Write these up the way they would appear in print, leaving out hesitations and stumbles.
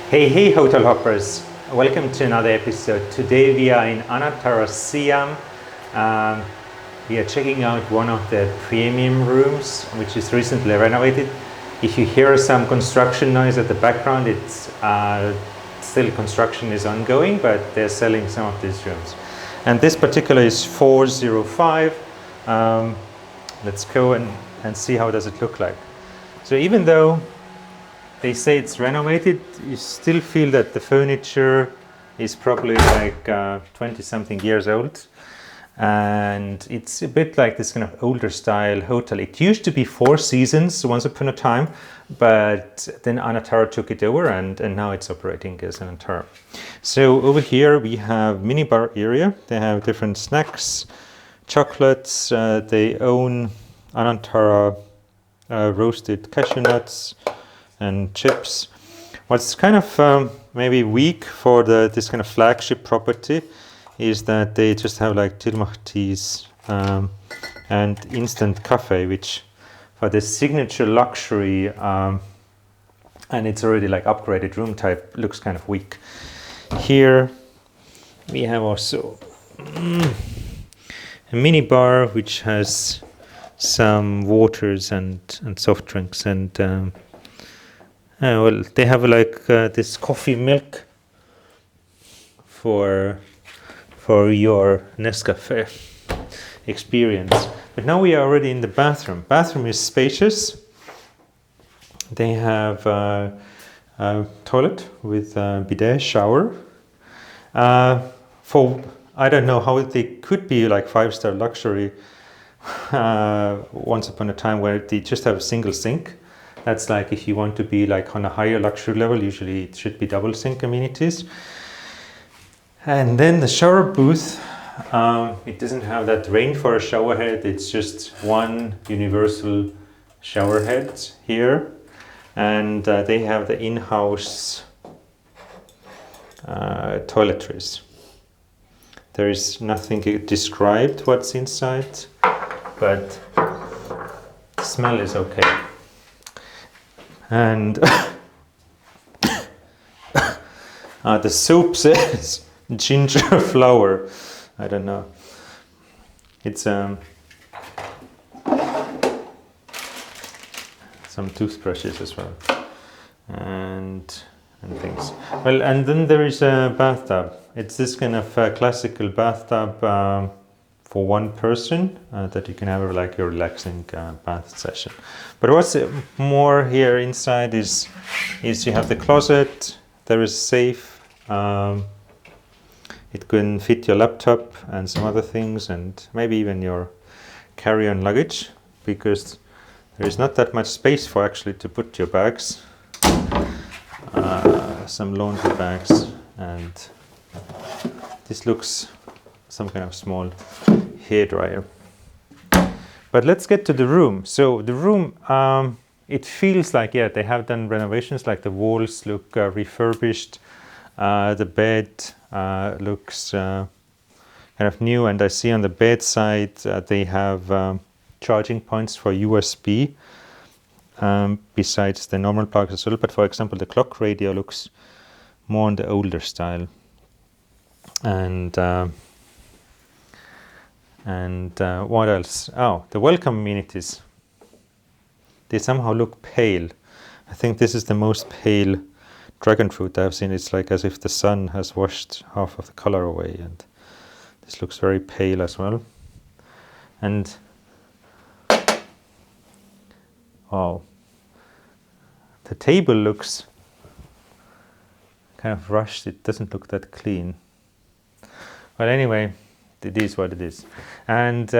Hey, hotel hoppers! Welcome to another episode. Today we are in Anantara Siam. Um, we are checking out one of the premium rooms, which is recently renovated. If you hear some construction noise at the background, it's still construction is ongoing, but they're selling some of these rooms. And this particular is 405. Let's go and see how does it look like. So even though they say it's renovated, you still feel that the furniture is probably like 20 something years old, and it's a bit like this kind of older style hotel. It used to be Four Seasons once upon a time, but then Anantara took it over, and now it's operating as Anantara. So over here we have mini bar area. They have different snacks, chocolates. They own Anantara roasted cashew nuts and chips. What's kind of maybe weak for this kind of flagship property is that they just have like tilmach teas and instant cafe, which for the signature luxury and it's already like upgraded room type looks kind of weak. Here we have also a mini bar which has some waters and soft drinks and well, they have like this coffee milk for your Nescafe experience. But now we are already in the bathroom. Bathroom is spacious. They have a toilet with a bidet shower. For I don't know how they could be like 5-star luxury once upon a time where they just have a single sink. That's like if you want to be like on a higher luxury level, usually it should be double sink amenities. And then the shower booth, it doesn't have that range for a shower head. It's just one universal shower head here. And they have the in-house toiletries. There is nothing described what's inside, but the smell is okay. And the soap says ginger flower. I don't know. It's some toothbrushes as well, and things. Well, and then there is a bathtub. It's this kind of classical bathtub for one person that you can have like a relaxing bath session. But what's more here inside is you have the closet. There is safe. It can fit your laptop and some other things, and maybe even your carry-on luggage, because there is not that much space for actually to put your bags. Some laundry bags, and this looks some kind of small hairdryer. But let's get to the room. So the room, it feels like, yeah, they have done renovations, like the walls look refurbished. The bed looks kind of new, and I see on the bedside they have charging points for USB besides the normal plugs as well. But for example, the clock radio looks more on the older style. And what else? Oh, the welcome amenities. They somehow look pale. I think this is the most pale dragon fruit I've seen. It's like as if the sun has washed half of the color away, and this looks very pale as well. And oh, the table looks kind of rushed. It doesn't look that clean. Well, anyway, it is what it is. And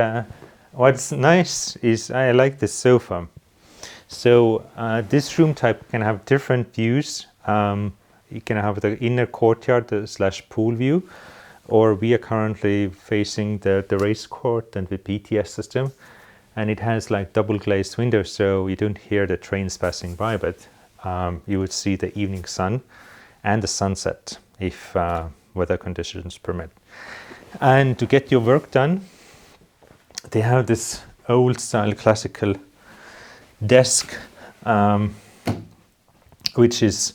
what's nice is I like the sofa. So this room type can have different views. You can have the inner courtyard slash pool view, or we are currently facing the race court and the BTS system. And it has like double glazed windows, so you don't hear the trains passing by, but you would see the evening sun and the sunset if weather conditions permit. And to get your work done, they have this old style classical desk, which is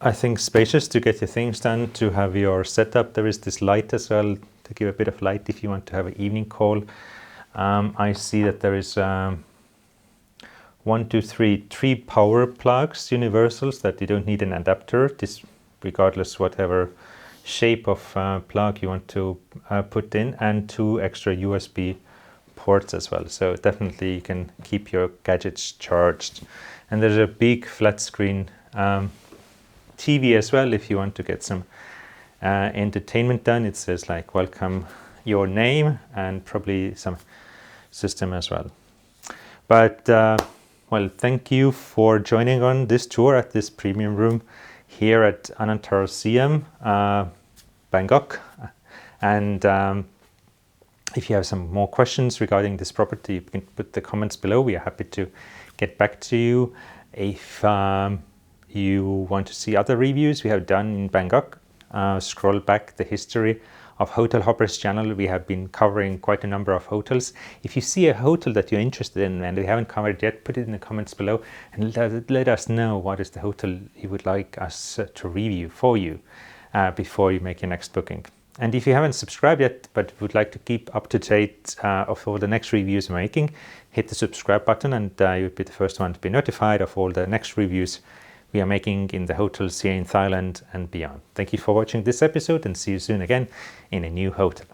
I think spacious to get your things done, to have your setup. There is this light as well to give a bit of light if you want to have an evening call. I see that there is 3 power plugs, universals, that you don't need an adapter. This, regardless whatever shape of plug you want to put in, and 2 extra USB ports as well. So definitely you can keep your gadgets charged. And there's a big flat screen TV as well if you want to get some entertainment done. It says like welcome your name and probably some system as well. But well, thank you for joining on this tour at this premium room here at Anantara Siam Bangkok. And if you have some more questions regarding this property, you can put the comments below. We are happy to get back to you. If you want to see other reviews we have done in Bangkok, scroll back the history of Hotel Hoppers channel. We have been covering quite a number of hotels. If you see a hotel that you're interested in and we haven't covered yet, put it in the comments below and let us know what is the hotel you would like us to review for you before you make your next booking. And if you haven't subscribed yet but would like to keep up to date of all the next reviews we're making, hit the subscribe button and you'll be the first one to be notified of all the next reviews we are making in the hotels here in Thailand and beyond. Thank you for watching this episode and see you soon again in a new hotel.